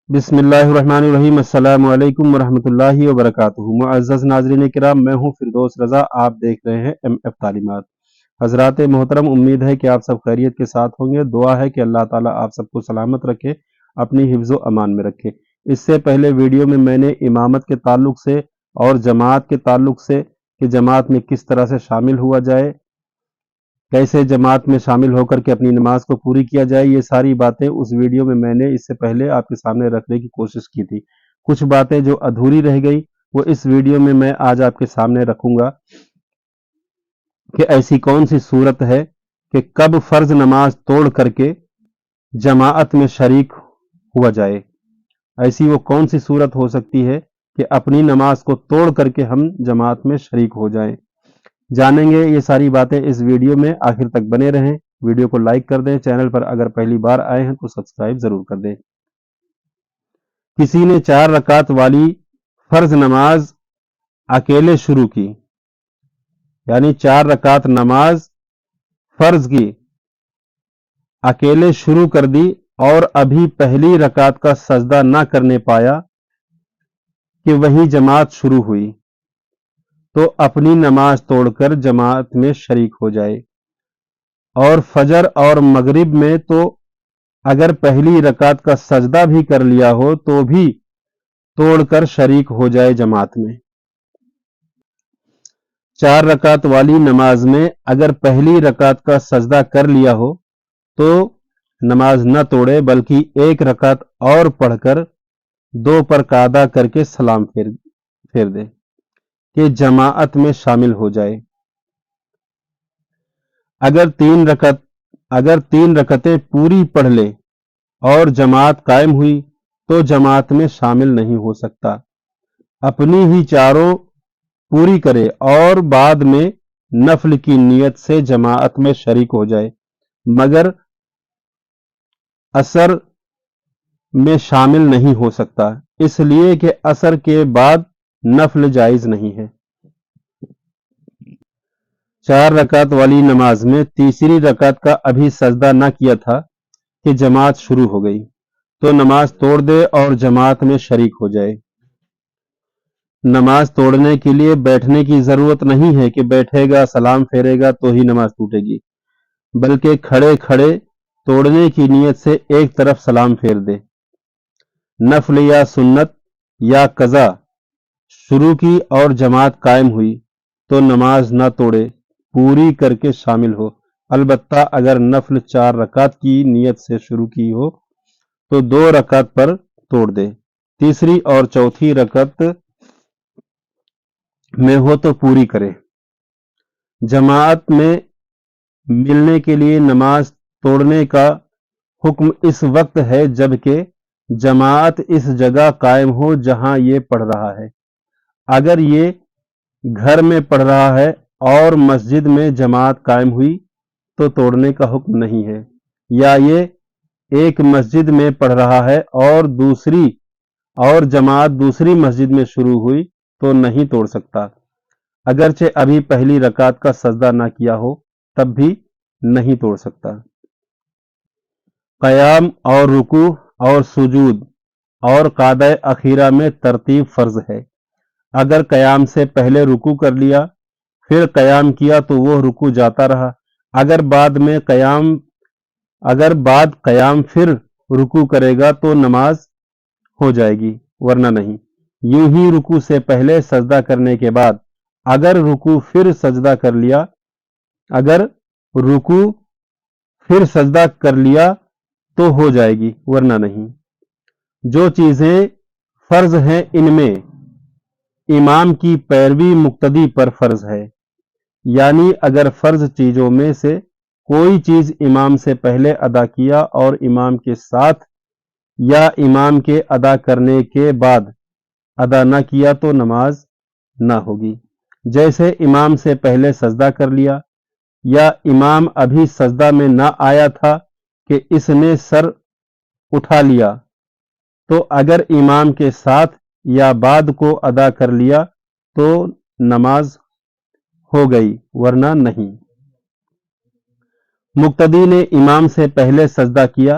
بسم اللہ الرحمن الرحیم۔ السلام علیکم ورحمۃ اللہ وبرکاتہ۔ معزز ناظرین کرام، میں ہوں فردوس رضا، آپ دیکھ رہے ہیں ایم ایف تعلیمات۔ حضرات محترم، امید ہے کہ آپ سب خیریت کے ساتھ ہوں گے۔ دعا ہے کہ اللہ تعالیٰ آپ سب کو سلامت رکھے، اپنی حفظ و امان میں رکھے۔ اس سے پہلے ویڈیو میں نے امامت کے تعلق سے اور جماعت کے تعلق سے کہ جماعت میں کس طرح سے شامل ہوا جائے، کیسے جماعت میں شامل ہو کر کے اپنی نماز کو پوری کیا جائے، یہ ساری باتیں اس ویڈیو میں نے اس سے پہلے آپ کے سامنے رکھنے کی کوشش کی تھی۔ کچھ باتیں جو ادھوری رہ گئی وہ اس ویڈیو میں آج آپ کے سامنے رکھوں گا کہ ایسی کون سی صورت ہے کہ کب فرض نماز توڑ کر کے جماعت میں شریک ہوا جائے۔ ایسی وہ کون سی صورت ہو سکتی ہے کہ اپنی نماز کو توڑ کر کے ہم جماعت میں شریک ہو جائیں۔ جانیں گے یہ ساری باتیں اس ویڈیو میں، آخر تک بنے رہیں۔ ویڈیو کو لائک کر دیں، چینل پر اگر پہلی بار آئے ہیں تو سبسکرائب ضرور کر دیں۔ کسی نے 4 رکعت والی فرض نماز اکیلے شروع کی، یعنی 4 رکعت نماز فرض کی اکیلے شروع کر دی اور ابھی پہلی رکعت کا سجدہ نہ کرنے پایا کہ وہی جماعت شروع ہوئی، تو اپنی نماز توڑ کر جماعت میں شریک ہو جائے۔ اور فجر اور مغرب میں تو اگر پہلی رکعت کا سجدہ بھی کر لیا ہو تو بھی توڑ کر شریک ہو جائے جماعت میں۔ 4 رکعت والی نماز میں اگر پہلی رکعت کا سجدہ کر لیا ہو تو نماز نہ توڑے، بلکہ 1 رکعت اور پڑھ کر 2 پر قاعدہ کر کے سلام پھیر دے کہ جماعت میں شامل ہو جائے۔ اگر 3 رکعتیں پوری پڑھ لے اور جماعت قائم ہوئی تو جماعت میں شامل نہیں ہو سکتا، اپنی ہی چاروں پوری کرے اور بعد میں نفل کی نیت سے جماعت میں شریک ہو جائے، مگر عصر میں شامل نہیں ہو سکتا، اس لیے کہ عصر کے بعد نفل جائز نہیں ہے۔ 4 رکعت والی نماز میں تیسری رکعت کا ابھی سجدہ نہ کیا تھا کہ جماعت شروع ہو گئی، تو نماز توڑ دے اور جماعت میں شریک ہو جائے۔ نماز توڑنے کے لیے بیٹھنے کی ضرورت نہیں ہے کہ بیٹھے گا، سلام پھیرے گا تو ہی نماز ٹوٹے گی، بلکہ کھڑے کھڑے توڑنے کی نیت سے ایک طرف سلام پھیر دے۔ نفل یا سنت یا قضا شروع کی اور جماعت قائم ہوئی تو نماز نہ توڑے، پوری کر کے شامل ہو۔ البتہ اگر نفل 4 رکعت کی نیت سے شروع کی ہو تو 2 رکعت پر توڑ دے، تیسری اور چوتھی رکعت میں ہو تو پوری کرے۔ جماعت میں ملنے کے لیے نماز توڑنے کا حکم اس وقت ہے جبکہ جماعت اس جگہ قائم ہو جہاں یہ پڑھ رہا ہے۔ اگر یہ گھر میں پڑھ رہا ہے اور مسجد میں جماعت قائم ہوئی تو توڑنے کا حکم نہیں ہے، یا یہ ایک مسجد میں پڑھ رہا ہے اور جماعت دوسری مسجد میں شروع ہوئی تو نہیں توڑ سکتا، اگرچہ ابھی پہلی رکعت کا سجدہ نہ کیا ہو تب بھی نہیں توڑ سکتا۔ قیام اور رکوع اور سجود اور قاعدہ اخیرہ میں ترتیب فرض ہے۔ اگر قیام سے پہلے رکوع کر لیا پھر قیام کیا تو وہ رکوع جاتا رہا، اگر بعد قیام پھر رکوع کرے گا تو نماز ہو جائے گی، ورنہ نہیں۔ یوں ہی رکوع سے پہلے سجدہ کرنے کے بعد اگر رکوع پھر سجدہ کر لیا تو ہو جائے گی، ورنہ نہیں۔ جو چیزیں فرض ہیں ان میں امام کی پیروی مقتدی پر فرض ہے، یعنی اگر فرض چیزوں میں سے کوئی چیز امام سے پہلے ادا کیا اور امام کے ساتھ یا امام کے ادا کرنے کے بعد ادا نہ کیا تو نماز نہ ہوگی۔ جیسے امام سے پہلے سجدہ کر لیا یا امام ابھی سجدہ میں نہ آیا تھا کہ اس نے سر اٹھا لیا تو اگر امام کے ساتھ یا بعد کو ادا کر لیا تو نماز ہو گئی، ورنہ نہیں۔ مقتدی نے امام سے پہلے سجدہ کیا،